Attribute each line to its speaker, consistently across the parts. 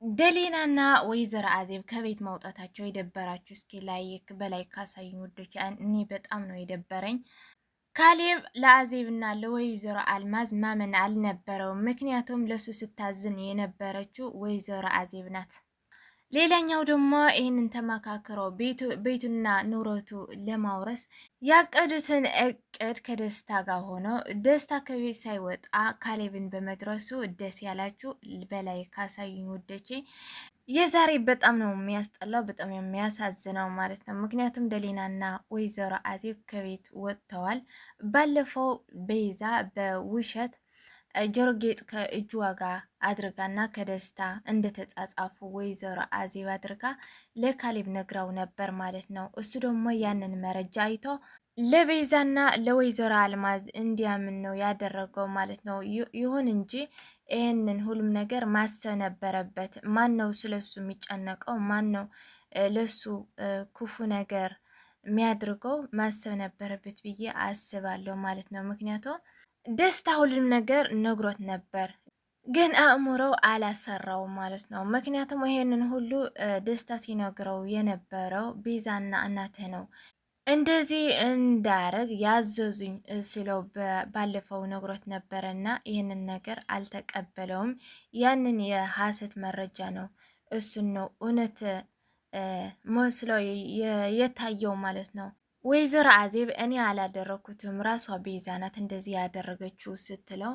Speaker 1: ደሊናና ወይዘሮ አዜብ ከቤት መውጣታቸው የደበራችሁ እስኪ ላይክ በላይክ ካሳዩኝ ውዶች። እኔ በጣም ነው የደበረኝ። ካሌብ ለአዜብና ለወይዘሮ አልማዝ ማመን አልነበረውም። ምክንያቱም ለሱ ስታዝን የነበረችው ወይዘሮ አዜብ ናት። ሌላኛው ደግሞ ይህንን ተመካክረው ቤቱና ንብረቱ ለማውረስ ያቀዱትን እቅድ ከደስታ ጋር ሆኖ ደስታ ከቤት ሳይወጣ ካሌብን በመድረሱ ደስ ያላችሁ በላይ ካሳዩኝ ውዶቼ። የዛሬ በጣም ነው የሚያስጠላው፣ በጣም የሚያሳዝነው ማለት ነው። ምክንያቱም ደሊናና ወይዘሮ አዜብ ከቤት ወጥተዋል። ባለፈው ቤዛ በውሸት ጆሮ ጌጥ ከእጇ ጋር አድርጋና ከደስታ እንደተጻጻፉ ወይዘሮ አዜብ አድርጋ ለካሌብ ነግራው ነበር ማለት ነው። እሱ ደግሞ ያንን መረጃ አይቶ ለቤዛና ለወይዘሮ አልማዝ እንዲያምን ነው ያደረገው ማለት ነው። ይሁን እንጂ ይህንን ሁሉም ነገር ማሰብ ነበረበት። ማን ነው ስለሱ የሚጨነቀው? ማን ነው ለሱ ክፉ ነገር የሚያድርገው? ማሰብ ነበረበት ብዬ አስባለሁ ማለት ነው። ምክንያቱም ደስታ ሁሉም ነገር ነግሮት ነበር፣ ግን አእምሮው አላሰራው ማለት ነው። ምክንያቱም ይሄንን ሁሉ ደስታ ሲነግረው የነበረው ቤዛና እናትህ ነው እንደዚህ እንዳረግ ያዘዙኝ ስለው ባለፈው ነግሮት ነበረና ይህንን ነገር አልተቀበለውም። ያንን የሐሰት መረጃ ነው እሱን ነው እውነት መስሎ የታየው ማለት ነው። ወይዘሮ አዜብ እኔ አላደረኩትም ራሷ ቤዛ ናት እንደዚህ ያደረገችው ስትለው፣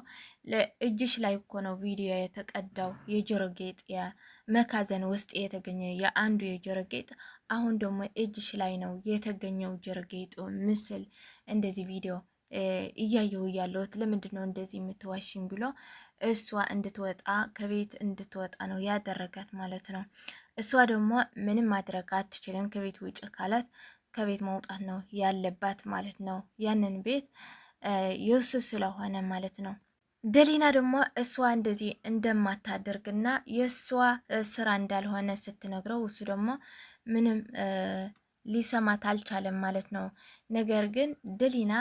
Speaker 1: እጅሽ ላይ እኮ ነው ቪዲዮ የተቀዳው የጆሮ ጌጥ የመካዘን ውስጥ የተገኘ የአንዱ የጆሮ ጌጥ፣ አሁን ደግሞ እጅሽ ላይ ነው የተገኘው ጆሮ ጌጡ ምስል እንደዚህ ቪዲዮ እያየው እያለሁት ለምንድን ነው እንደዚህ የምትዋሽኝ ብሎ እሷ እንድትወጣ ከቤት እንድትወጣ ነው ያደረጋት ማለት ነው። እሷ ደግሞ ምንም ማድረግ አትችልም፣ ከቤት ውጭ ካላት ከቤት መውጣት ነው ያለባት ማለት ነው። ያንን ቤት የእሱ ስለሆነ ማለት ነው። ደሊና ደግሞ እሷ እንደዚህ እንደማታደርግና የእሷ ስራ እንዳልሆነ ስትነግረው እሱ ደግሞ ምንም ሊሰማት አልቻለም ማለት ነው። ነገር ግን ደሊና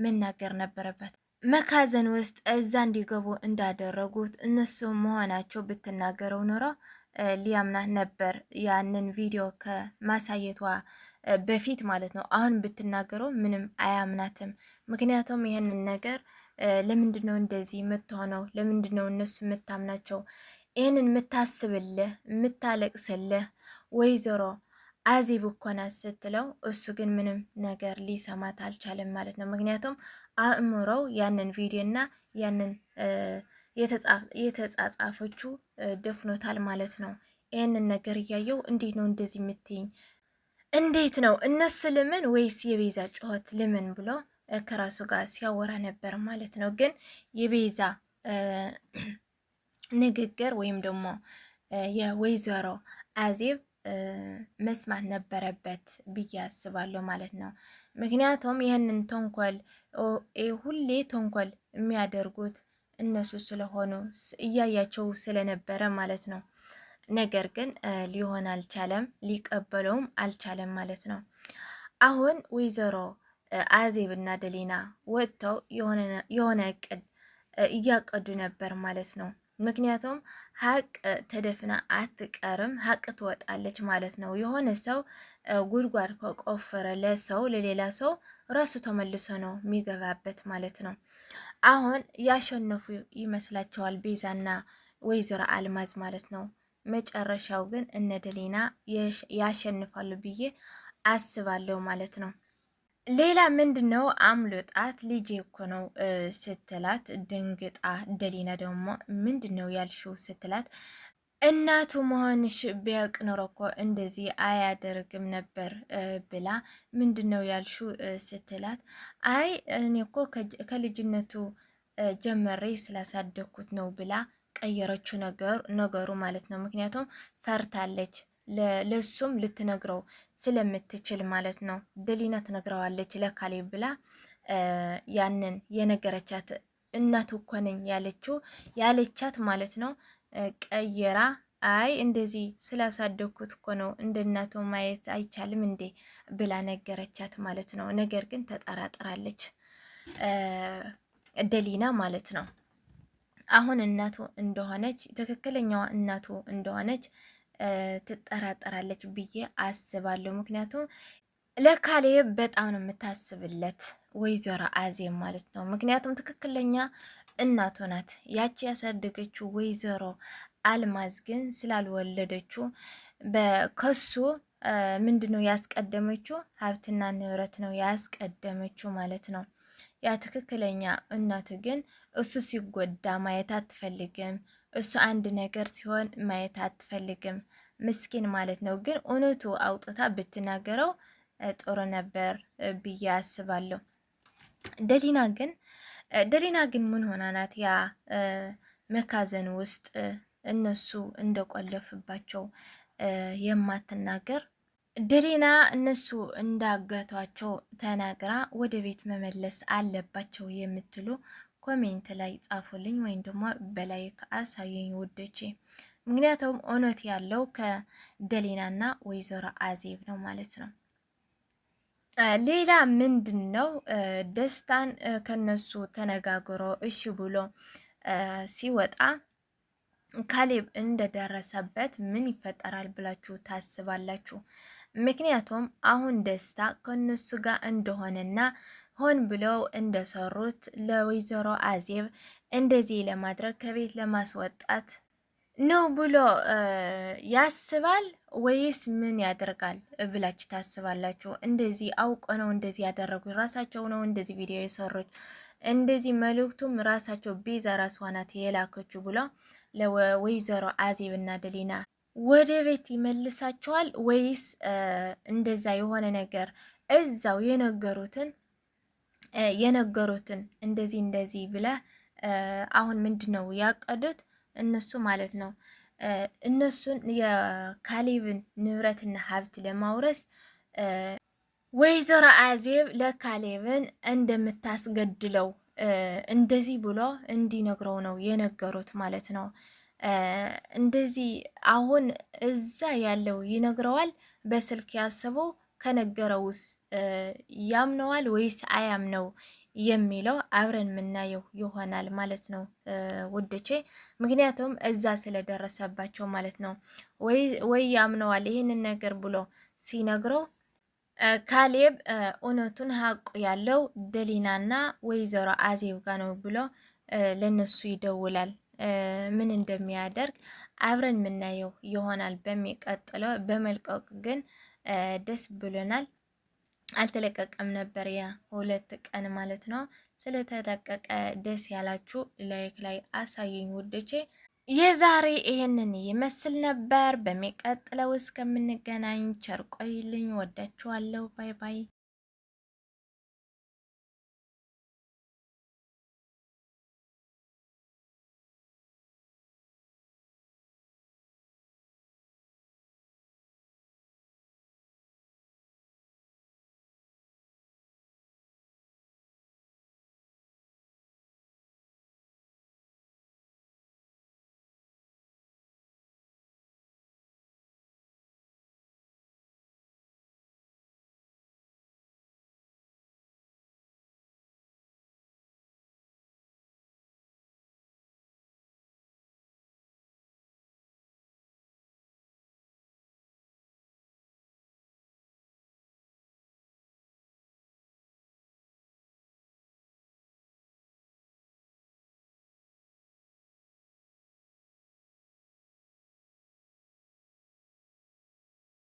Speaker 1: መናገር ነበረበት። መካዘን ውስጥ እዛ እንዲገቡ እንዳደረጉት እነሱ መሆናቸው ብትናገረው ኖሮ ሊያምናት ነበር፣ ያንን ቪዲዮ ከማሳየቷ በፊት ማለት ነው። አሁን ብትናገረው ምንም አያምናትም። ምክንያቱም ይህንን ነገር ለምንድን ነው እንደዚህ የምትሆነው? ለምንድን ነው እነሱ የምታምናቸው? ይህንን የምታስብልህ የምታለቅስልህ ወይዘሮ አዜብ እኮ ናት ስትለው፣ እሱ ግን ምንም ነገር ሊሰማት አልቻለም ማለት ነው። ምክንያቱም አእምሮው ያንን ቪዲዮ እና ያንን የተጻጻፈችው ደፍኖታል ማለት ነው። ይህንን ነገር እያየው እንዴት ነው እንደዚህ የምትይኝ? እንዴት ነው እነሱ ልምን ወይስ የቤዛ ጩኸት ልምን ብሎ ከራሱ ጋር ሲያወራ ነበር ማለት ነው። ግን የቤዛ ንግግር ወይም ደግሞ የወይዘሮ አዜብ መስማት ነበረበት ብዬ አስባለሁ ማለት ነው። ምክንያቱም ይህንን ተንኮል ሁሌ ተንኮል የሚያደርጉት እነሱ ስለሆኑ እያያቸው ስለነበረ ማለት ነው። ነገር ግን ሊሆን አልቻለም፣ ሊቀበለውም አልቻለም ማለት ነው። አሁን ወይዘሮ አዜብ እና ደሊና ወጥተው የሆነ እቅድ እያቀዱ ነበር ማለት ነው። ምክንያቱም ሀቅ ተደፍና አትቀርም፣ ሀቅ ትወጣለች ማለት ነው። የሆነ ሰው ጉድጓድ ከቆፈረ ለሌላ ሰው ራሱ ተመልሶ ነው የሚገባበት ማለት ነው። አሁን ያሸነፉ ይመስላቸዋል ቤዛና ወይዘሮ አልማዝ ማለት ነው። መጨረሻው ግን እነ ደሊና ያሸንፋሉ ብዬ አስባለሁ ማለት ነው። ሌላ ምንድን ነው አምልጣት ልጄ እኮ ነው ስትላት ድንግጣ፣ ደሊና ደግሞ ምንድን ነው ያልሽው ስትላት፣ እናቱ መሆንሽ ቢያውቅ ኖሮ እኮ እንደዚህ አያደርግም ነበር ብላ፣ ምንድን ነው ያልሽው ስትላት፣ አይ እኔ እኮ ከልጅነቱ ጀመሬ ስላሳደግኩት ነው ብላ ቀየረችው ነገሩ ማለት ነው። ምክንያቱም ፈርታለች ለሱም ልትነግረው ስለምትችል ማለት ነው። ደሊና ትነግረዋለች ለካሌብ ብላ ያንን የነገረቻት እናቱ እኮ ነኝ ያለቻት ማለት ነው። ቀየራ አይ እንደዚህ ስላሳደግኩት እኮ ነው እንደ እናቱ ማየት አይቻልም እንዴ ብላ ነገረቻት ማለት ነው። ነገር ግን ተጠራጥራለች ደሊና ማለት ነው። አሁን እናቱ እንደሆነች ትክክለኛዋ እናቱ እንደሆነች ትጠራጠራለች ብዬ አስባለሁ። ምክንያቱም ለካሌብ በጣም ነው የምታስብለት ወይዘሮ አዜብ ማለት ነው። ምክንያቱም ትክክለኛ እናቱ ናት። ያቺ ያሳደገችው ወይዘሮ አልማዝ ግን ስላልወለደችው ከሱ ምንድነው ያስቀደመችው? ሀብትና ንብረት ነው ያስቀደመችው ማለት ነው። ያ ትክክለኛ እናቱ ግን እሱ ሲጎዳ ማየት አትፈልግም። እሱ አንድ ነገር ሲሆን ማየት አትፈልግም። ምስኪን ማለት ነው። ግን እውነቱ አውጥታ ብትናገረው ጥሩ ነበር ብዬ አስባለሁ። ደሊና ግን ምን ሆና ናት ያ መካዘን ውስጥ እነሱ እንደቆለፍባቸው የማትናገር? ደሊና እነሱ እንዳገቷቸው ተናግራ ወደ ቤት መመለስ አለባቸው የምትሉ ኮሜንት ላይ ጻፉልኝ፣ ወይም ደግሞ በላይ አሳዩኝ ውዶቼ። ምክንያቱም እውነት ያለው ከደሊናና ወይዘሮ አዜብ ነው ማለት ነው። ሌላ ምንድን ነው ደስታን ከነሱ ተነጋግሮ እሺ ብሎ ሲወጣ ካሌብ እንደደረሰበት ምን ይፈጠራል ብላችሁ ታስባላችሁ? ምክንያቱም አሁን ደስታ ከነሱ ጋር እንደሆነና ሆን ብለው እንደሰሩት ለወይዘሮ አዜብ እንደዚህ ለማድረግ ከቤት ለማስወጣት ነው ብሎ ያስባል ወይስ ምን ያደርጋል ብላችሁ ታስባላችሁ? እንደዚህ አውቆ ነው እንደዚህ ያደረጉ ራሳቸው ነው እንደዚህ ቪዲዮ የሰሩት እንደዚህ መልእክቱም ራሳቸው ቤዛ ራሷ ናት የላከችው ብሎ ለወይዘሮ አዜብ እና ደሊና ወደ ቤት ይመልሳቸዋል ወይስ እንደዛ የሆነ ነገር እዛው የነገሩትን እንደዚህ ብለ አሁን ምንድነው ያቀዱት እነሱ ማለት ነው። እነሱን የካሌብን ንብረትና ሀብት ለማውረስ ወይዘሮ አዜብ ለካሌብን እንደምታስገድለው እንደዚህ ብሎ እንዲነግረው ነው የነገሩት ማለት ነው። እንደዚህ አሁን እዛ ያለው ይነግረዋል በስልክ ያስበው ከነገረውስ ያምነዋል ወይስ አያምነው የሚለው አብረን የምናየው ይሆናል ማለት ነው ውዶቼ። ምክንያቱም እዛ ስለደረሰባቸው ማለት ነው። ወይ ያምነዋል ይህንን ነገር ብሎ ሲነግረው ካሌብ እውነቱን ሀቁ ያለው ደሊናና ወይዘሮ አዜብ ጋ ነው ብሎ ለነሱ ይደውላል። ምን እንደሚያደርግ አብረን የምናየው ይሆናል በሚቀጥለው። በመልቀቅ ግን ደስ ብሎናል። አልተለቀቀም ነበር ያ 2 ቀን ማለት ነው። ስለተለቀቀ ደስ ያላችሁ ላይክ ላይ አሳዩኝ ውዶቼ። የዛሬ ይሄንን ይመስል ነበር። በሚቀጥለው እስከምንገናኝ ቸር ቆዩልኝ። ወዳችኋለሁ። ባይ ባይ።